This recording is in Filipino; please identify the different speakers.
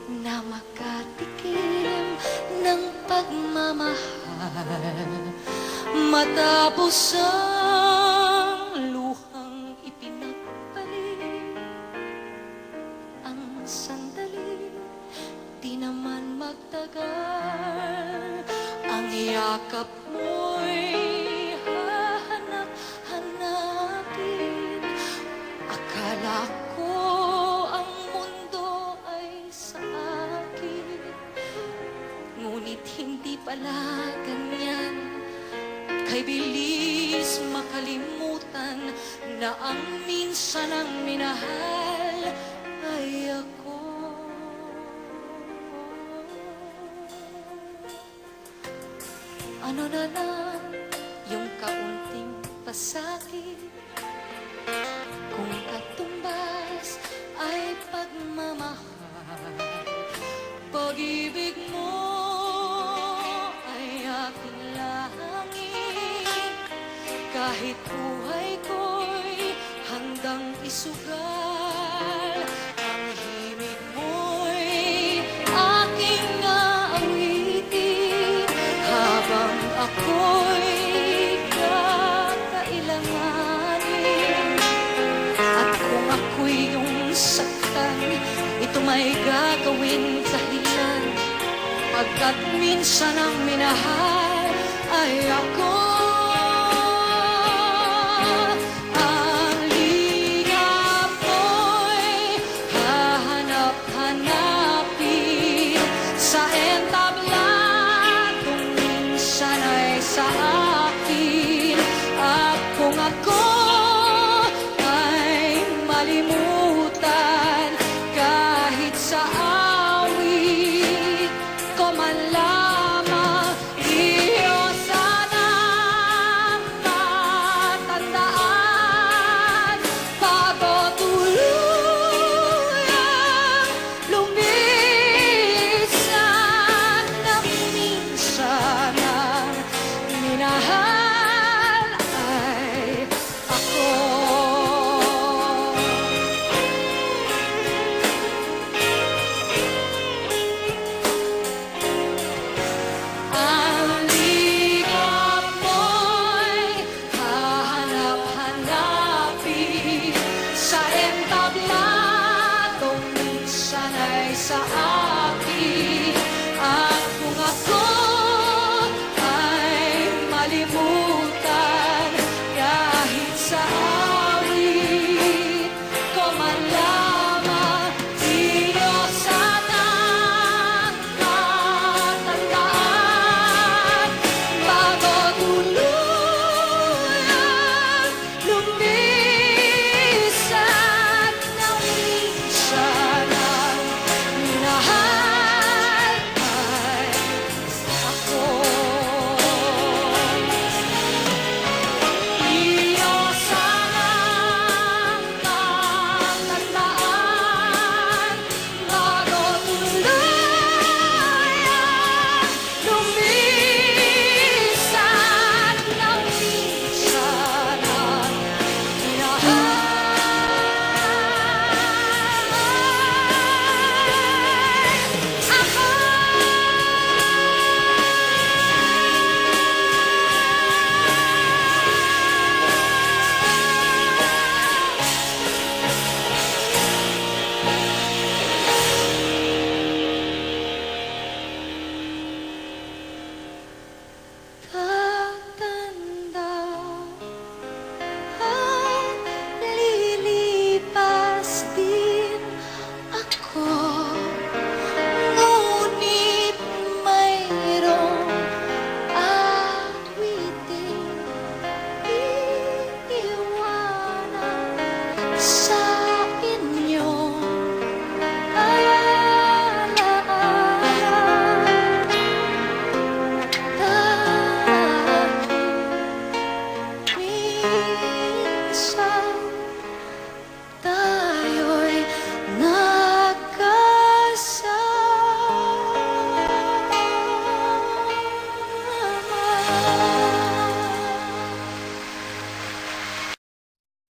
Speaker 1: na makatikim ng pagmamahal. Matapos ang luhang ipinagpalit, ang sandali di naman magtagal. Ang yakap mo'y hahanap-hanapin. Akala ko ang mundo ay sa akin, ngunit hindi pala ganyan. Kay bilis makalimutan na ang minsan ang minahal ay ako. Ano na lang yung kaunting pasakit, kung katumbas ay pagmamahal. Pag-ibig mo ay aking langit, kahit buhay ko'y handang isugal. Ang himig mo'y aking aawitin habang ako'y kakailanganin. At kung ako'y iyong saktan, ito may gagawin dahilan, pagkat minsan ang minahal ay ako.